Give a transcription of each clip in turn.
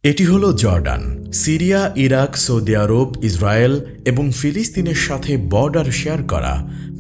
এটি হলো Jordan. Syria, Iraq, Saudi আরব, Israel এবং ফিলিস্তিনের সাথে বর্ডার শেয়ার করা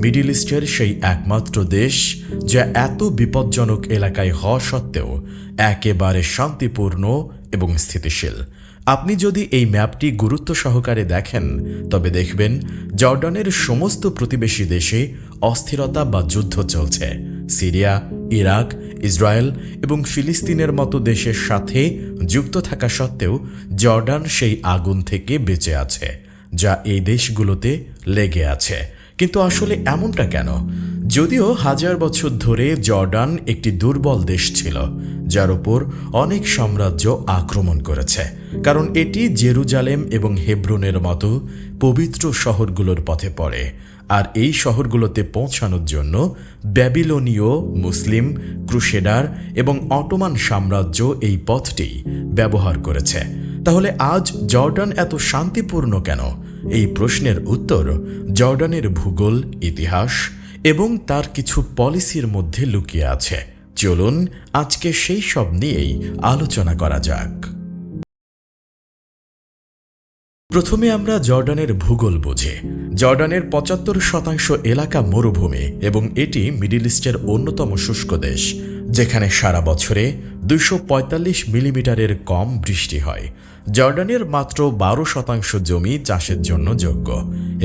মিডল ইস্টের সেই একমাত্র দেশ যা এত বিপজ্জনক এলাকায় হওয়া সত্ত্বেও একেবারে শান্তিপূর্ণ এবং স্থিতিশীল। আপনি যদি এই ম্যাপটি গুরুত্ব সহকারে দেখেন তবে দেখবেন জর্ডানের সমস্ত প্রতিবেশী দেশে অস্থিরতা বা যুদ্ধ চলছে। সিরিয়া, ইরাক, ইসরায়েল এবং ফিলিস্তিনের মতো দেশের সাথে যুক্ত থাকা সত্ত্বেও জর্ডান সেই আগুন থেকে বেঁচে আছে যা এই দেশগুলোতে লেগে আছে। কিন্তু আসলে এমনটা কেন? যদিও হাজার বছর ধরে জর্ডান একটি দুর্বল দেশ ছিল যার উপর অনেক সাম্রাজ্য আক্রমণ করেছে, কারণ এটি জেরুজালেম এবং হেব্রনের মতো পবিত্র শহরগুলোর পথে পড়ে। আর এই শহরগুলোতে পৌঁছানোর জন্য ব্যাবিলনীয়, মুসলিম, ক্রুসেডার এবং অটোমান সাম্রাজ্য এই পথটি ব্যবহার করেছে। তাহলে আজ জর্ডান এত শান্তিপূর্ণ কেন? এই প্রশ্নের উত্তর জর্ডানের ভূগোল, ইতিহাস এবং তার কিছু পলিসির মধ্যে লুকিয়ে আছে। চলুন আজকে সেই সব নিয়েই আলোচনা করা যাক। প্রথমে আমরা জর্ডানের ভূগোল বুঝি। জর্ডানের ৭৫% এলাকা মরুভূমি এবং এটি মিডল ইস্টের অন্যতম শুষ্ক দেশ, যেখানে সারা বছরে ২৪৫ মিলিমিটারের কম বৃষ্টি হয়। জর্ডানের মাত্র ১২% জমি চাষের জন্য যোগ্য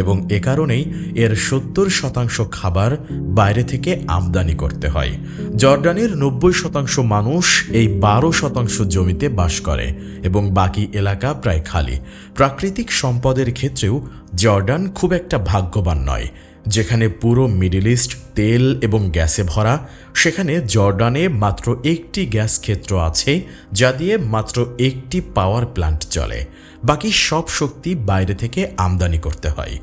এবং এ কারণেই এর ৭০% খাবার বাইরে থেকে আমদানি করতে হয়। জর্ডানের ৯০% মানুষ এই ১২% জমিতে বাস করে এবং বাকি এলাকা প্রায় খালি। প্রাকৃতিক সম্পদের ক্ষেত্রেও জর্ডান খুব একটা ভাগ্যবান নয়। যেখানে পুরো মিডল ইস্ট তেল এবং গ্যাসে ভরা, সেখানে জর্ডানে মাত্র একটি গ্যাস ক্ষেত্র আছে যা দিয়ে মাত্র একটি পাওয়ার প্ল্যান্ট চলে। বাকি সব শক্তি বাইরে থেকে আমদানি করতে হয়।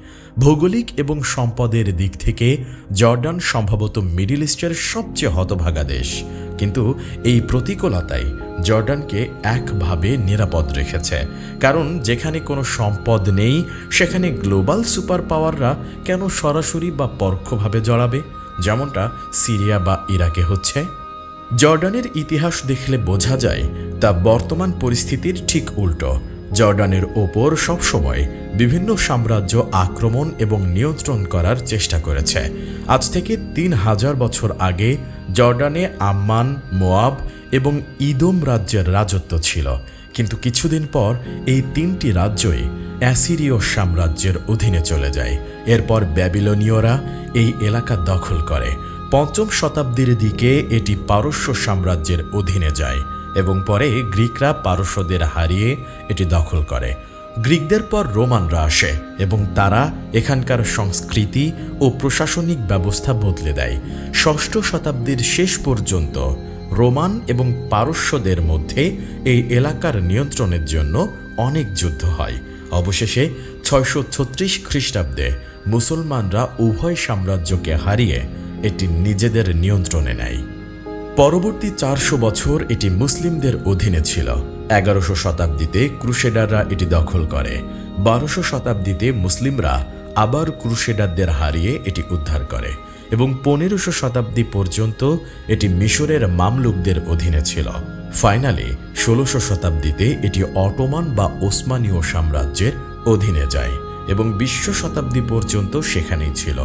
ভৌগোলিক এবং সম্পদের দিক থেকে জর্ডান সম্ভবত মিডল ইস্টের সবচেয়ে হতভাগা দেশ, কিন্তু এই প্রতিকূলতাই জর্ডানকে একভাবে নিরাপদ রেখেছে। কারণ যেখানে কোনো সম্পদ নেই সেখানে গ্লোবাল সুপার পাওয়াররা কেন সরাসরি বা পরোক্ষভাবে জড়াবে, যেমনটা সিরিয়া বা ইরাকে হচ্ছে? জর্ডানের ইতিহাস দেখলে বোঝা যায় তা বর্তমান পরিস্থিতির ঠিক উল্টো। জর্ডানের ওপর সবসময় বিভিন্ন সাম্রাজ্য আক্রমণ এবং নিয়ন্ত্রণ করার চেষ্টা করেছে। আজ থেকে ৩০০০ বছর আগে জর্ডানে আম্মান, মোয়াব এবং ইদোম রাজ্যের রাজত্ব ছিল, কিন্তু কিছুদিন পর এই তিনটি রাজ্যই অ্যাসিরীয় সাম্রাজ্যের অধীনে চলে যায়। এরপর ব্যাবিলনীয়রা এই এলাকা দখল করে। ৫ম শতাব্দীর দিকে এটি পারস্য সাম্রাজ্যের অধীনে যায় এবং পরে গ্রিকরা পারস্যদের হারিয়ে এটি দখল করে। গ্রিকদের পর রোমানরা আসে এবং তারা এখানকার সংস্কৃতি ও প্রশাসনিক ব্যবস্থা বদলে দেয়। ৬ষ্ঠ শতাব্দীর শেষ পর্যন্ত রোমান এবং পারস্যদের মধ্যে এই এলাকার নিয়ন্ত্রণের জন্য অনেক যুদ্ধ হয়। অবশেষে ৬৩৬ খ্রিস্টাব্দে মুসলমানরা উভয় সাম্রাজ্যকে হারিয়ে এটি নিজেদের নিয়ন্ত্রণে নেয়। পরবর্তী ৪০০ বছর এটি মুসলিমদের অধীনে ছিল। ১১শ শতাব্দীতে ক্রুসেডাররা এটি দখল করে। ১২শ শতাব্দীতে মুসলিমরা আবার ক্রুসেডারদের হারিয়ে এটি উদ্ধার করে এবং ১৫শ শতাব্দী পর্যন্ত এটি মিশরের মামলুকদের অধীনে ছিল। ফাইনালি ১৬শ শতাব্দীতে এটি অটোমান বা ওসমানীয় সাম্রাজ্যের অধীনে যায় এবং ২০শ শতাব্দী পর্যন্ত সেখানেই ছিল।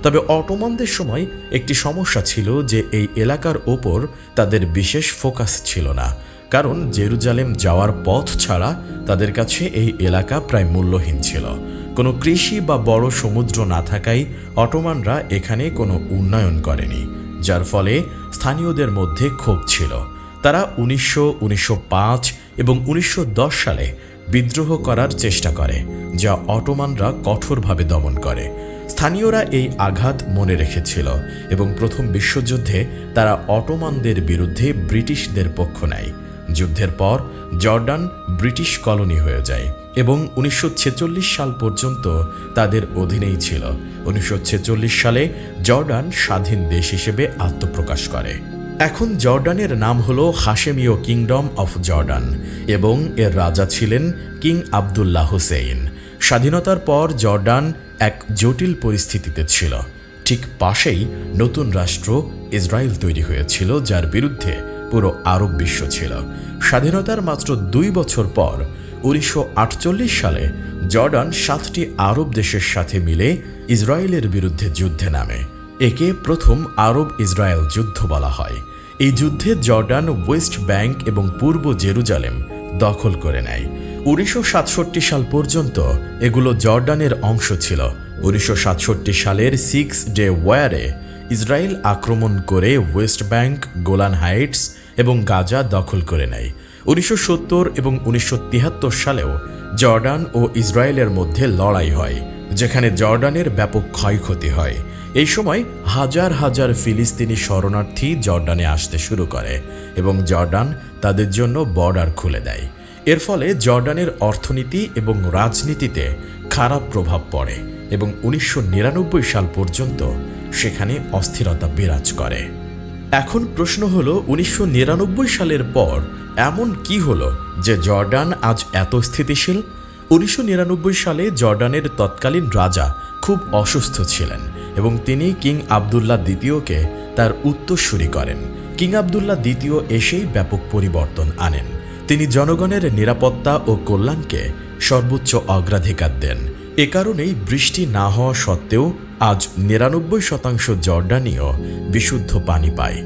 তবে অটোমানদের সময় একটি সমস্যা ছিল যে এই এলাকার ওপর তাদের বিশেষ ফোকাস ছিল না, কারণ জেরুজালেম যাওয়ার পথ ছাড়া তাদের কাছে এই এলাকা প্রায় মূল্যহীন ছিল। কোনো কৃষি বা বড় সমুদ্র না থাকায় অটোমানরা এখানে কোনো উন্নয়ন করেনি, যার ফলে স্থানীয়দের মধ্যে ক্ষোভ ছিল। তারা ১৯০০, ১৯০৫ এবং ১৯১০ সালে বিদ্রোহ করার চেষ্টা করে, যা অটোমানরা কঠোরভাবে দমন করে। স্থানীয়রা এই আঘাত মনে রেখেছিল এবং প্রথম বিশ্বযুদ্ধে তারা অটোমানদের বিরুদ্ধে ব্রিটিশদের পক্ষ নেয়। যুদ্ধের পর জর্ডান ব্রিটিশ কলোনি হয়ে যায় এবং ১৯৪৬ সাল পর্যন্ত তাদের অধীনেই ছিল। ১৯৪৬ সালে জর্ডান স্বাধীন দেশ হিসেবে আত্মপ্রকাশ করে। এখন জর্ডানের নাম হলো হাশেমীয় কিংডম অফ জর্ডান এবং এর রাজা ছিলেন কিং আবদুল্লাহ হুসেইন। স্বাধীনতার পর জর্ডান এক জটিল পরিস্থিতিতে ছিল। ঠিক পাশেই নতুন রাষ্ট্র ইসরায়েল তৈরি হয়েছিল, যার বিরুদ্ধে পুরো আরব বিশ্ব ছিল। স্বাধীনতার মাত্র 2 বছর পর 1948 সালে জর্ডান 7টি আরব দেশের সাথে মিলে ইসরায়েলের বিরুদ্ধে যুদ্ধে নামে। একে প্রথম আরব ইসরায়েল যুদ্ধ বলা হয়। এই যুদ্ধে জর্ডান ওয়েস্ট ব্যাংক এবং পূর্ব জেরুজালেম দখল করে নেয়। 1967 সাল পর্যন্ত এগুলো জর্ডানের অংশ ছিল। 1967 সালের 6 ডে ওয়ারে ইসরায়েল আক্রমণ করে ওয়েস্ট ব্যাংক, গোলান হাইটস এবং গাজা দখল করে নেয়। 1970 এবং 1973 সালেও জর্ডান ও ইসরায়েলের মধ্যে লড়াই হয়, যেখানে জর্ডানের ব্যাপক ক্ষয়ক্ষতি হয়। এই সময় হাজার হাজার ফিলিস্তিনি শরণার্থী জর্ডানে আসতে শুরু করে এবং জর্ডান তাদের জন্য বর্ডার খুলে দেয়। এর ফলে জর্ডানের অর্থনীতি এবং রাজনীতিতে খারাপ প্রভাব পড়ে এবং 1999 সাল পর্যন্ত সেখানে অস্থিরতা বিরাজ করে। এখন প্রশ্ন হলো, 1999 সালের পর এমন কি হলো যে জর্ডান আজ এত স্থিতিশীল? 1999 সালে জর্ডানের তৎকালীন রাজা খুব অসুস্থ ছিলেন এবং তিনি কিং আবদুল্লাহ দ্বিতীয়কে তার উত্তরসূরি করেন। কিং আবদুল্লাহ দ্বিতীয় এসেই ব্যাপক পরিবর্তন আনেন। তিনি জনগণের নিরাপত্তা ও কল্যাণকে সর্বোচ্চ অগ্রাধিকার দেন। এ কারণেই বৃষ্টি না হওয়া সত্ত্বেও আজ 99% জর্ডানীয় বিশুদ্ধ পানি পায়।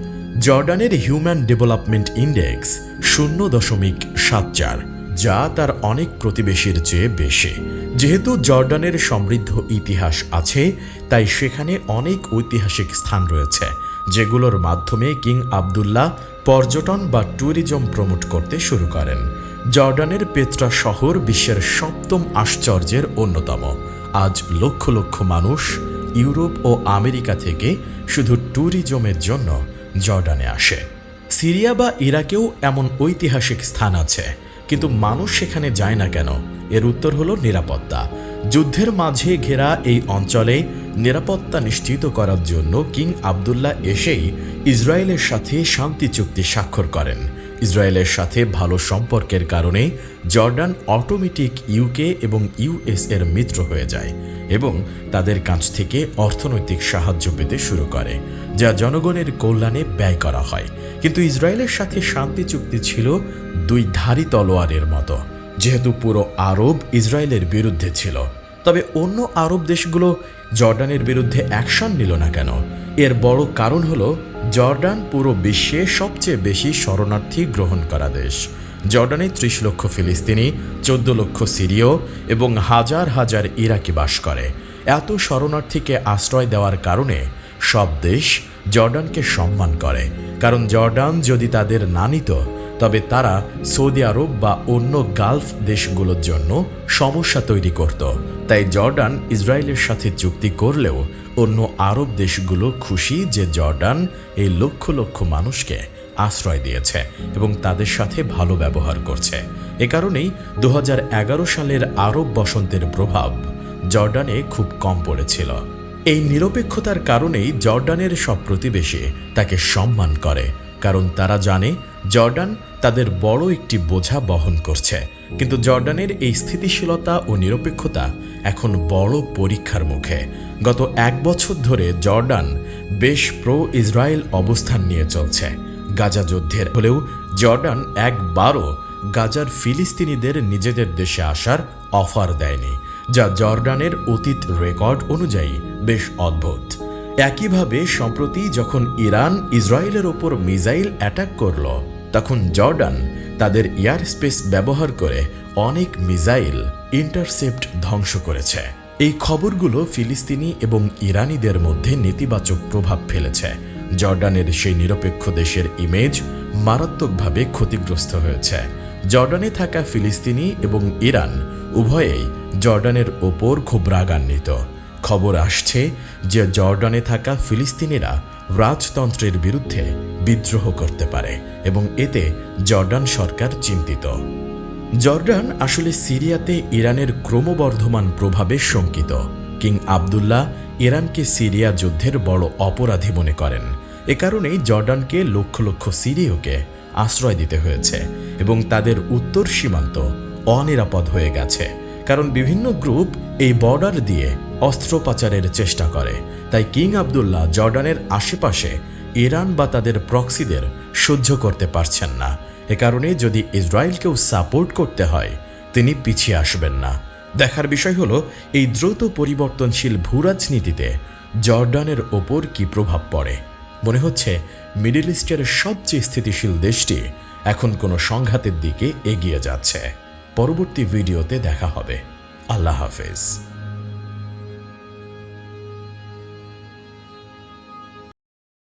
জর্ডানের হিউম্যান ডেভেলপমেন্ট ইন্ডেক্স 0.74, যা তার অনেক প্রতিবেশীর চেয়ে বেশি। যেহেতু জর্ডানের সমৃদ্ধ ইতিহাস আছে, তাই সেখানে অনেক ঐতিহাসিক স্থান রয়েছে যেগুলোর মাধ্যমে কিং আবদুল্লাহ পর্যটন বা ট্যুরিজম প্রমোট করতে শুরু করেন। জর্ডানের পেত্রা শহর বিশ্বের 7ম আশ্চর্যের অন্যতম। আজ লক্ষ লক্ষ মানুষ ইউরোপ ও আমেরিকা থেকে শুধু ট্যুরিজমের জন্য জর্ডানে আসে। সিরিয়া বা ইরাকেও এমন ঐতিহাসিক স্থান আছে, কিন্তু মানুষ সেখানে যায় না কেন? এর উত্তর হলো নিরাপত্তা। যুদ্ধের মাঝে ঘেরা এই অঞ্চলে নিরাপত্তা নিশ্চিত করার জন্য কিং আবদুল্লাহ এসেই ইসরায়েলের সাথে শান্তি চুক্তি স্বাক্ষর করেন। ইসরায়েলের সাথে ভালো সম্পর্কের কারণে জর্ডান অটোমেটিক ইউকে এবং ইউএস এর মিত্র হয়ে যায় এবং তাদের কাছ থেকে অর্থনৈতিক সাহায্য পেতে শুরু করে, যা জনগণের কল্যাণে ব্যয় করা হয়। কিন্তু ইসরায়েলের সাথে শান্তি চুক্তি ছিল দুই ধারী তলোয়ারের মতো, যেহেতু পুরো আরব ইসরায়েলের বিরুদ্ধে ছিল। তবে অন্য আরব দেশগুলো জর্ডানের বিরুদ্ধে অ্যাকশন নিল না কেন? এর বড় কারণ হলো জর্ডান পুরো বিশ্বে সবচেয়ে বেশি শরণার্থী গ্রহণ করা দেশ। জর্ডানে 30 লক্ষ ফিলিস্তিনি, 14 লক্ষ সিরীয় এবং হাজার হাজার ইরাকি বাস করে। এত শরণার্থীকে আশ্রয় দেওয়ার কারণে সব দেশ জর্ডানকে সম্মান করে, কারণ জর্ডান যদি তাদের না নিত তবে তারা সৌদি আরব বা অন্য গালফ দেশগুলোর জন্য সমস্যা তৈরি করত। তাই জর্ডান ইসরায়েলের সাথে চুক্তি করলেও অন্য আরব দেশগুলো খুশি যে জর্ডান এই লক্ষ লক্ষ মানুষকে আশ্রয় দিয়েছে এবং তাদের সাথে ভালো ব্যবহার করছে। এ কারণেই 2011 সালের আরব বসন্তের প্রভাব জর্ডানে খুব কম পড়েছিল। এই নিরপেক্ষতার কারণেই জর্ডানের সব প্রতিবেশী তাকে সম্মান করে, কারণ তারা জানে জর্ডান তাদের বড় একটি বোঝা বহন করছে। কিন্তু জর্ডানের এই স্থিতিশীলতা ও নিরপেক্ষতা এখন বড় পরীক্ষার মুখে। গত 1 বছর ধরে জর্ডান বেশ প্রো ইসরায়েল অবস্থান নিয়ে চলছে। গাজা যুদ্ধের হলেও জর্ডান একবারও গাজার ফিলিস্তিনিদের নিজেদের দেশে আসার অফার দেয়নি, যা জর্ডানের অতীত রেকর্ড অনুযায়ী বেশ অদ্ভুত। একইভাবে সম্প্রতি যখন ইরান ইসরায়েলের ওপর মিসাইল অ্যাটাক করল, তখন জর্ডান তাদের এয়ার স্পেস ব্যবহার করে অনেক মিসাইল ইন্টারসেপ্ট ধ্বংস করেছে। এই খবরগুলো ফিলিস্তিনি এবং ইরানিদের মধ্যে নেতিবাচক প্রভাব ফেলেছে। জর্ডানের সেই নিরপেক্ষ দেশের ইমেজ মারাত্মকভাবে ক্ষতিগ্রস্ত হয়েছে। জর্ডানে থাকা ফিলিস্তিনি এবং ইরান উভয়েই জর্ডানের ওপর খুব রাগান্বিত। খবর আসছে যে জর্ডানে থাকা ফিলিস্তিনিরা রাজতন্ত্রের বিরুদ্ধে বিদ্রোহ করতে পারে এবং এতে জর্ডান সরকার চিন্তিত। জর্ডান আসলে সিরিয়াতে ইরানের ক্রমবর্ধমান প্রভাবে শঙ্কিত। কিং আবদুল্লাহ ইরানকে সিরিয়া যুদ্ধের বড় অপরাধী মনে করেন। এ কারণেই জর্ডানকে লক্ষ লক্ষ সিরীয়কে আশ্রয় দিতে হয়েছে এবং তাদের উত্তর সীমান্ত অনিরাপদ হয়ে গেছে, কারণ বিভিন্ন গ্রুপ এই বর্ডার দিয়ে অস্ত্র পাচারের চেষ্টা করে। তাই কিং আবদুল্লাহ জর্ডানের আশেপাশে ইরান বা তাদের প্রক্সিদের সহ্য করতে পারছেন না। এ কারণে যদি ইসরায়েলকেও সাপোর্ট করতে হয়, তিনি পিছিয়ে আসবেন না। দেখার বিষয় হলো এই দ্রুত পরিবর্তনশীল ভূরাজনীতিতে জর্ডানের ওপর কী প্রভাব পড়ে। মনে হচ্ছে মিডল ইস্টের সবচেয়ে স্থিতিশীল দেশটি এখন কোনো সংঘাতের দিকে এগিয়ে যাচ্ছে। পরবর্তী ভিডিওতে দেখা হবে। আল্লাহ হাফেজ।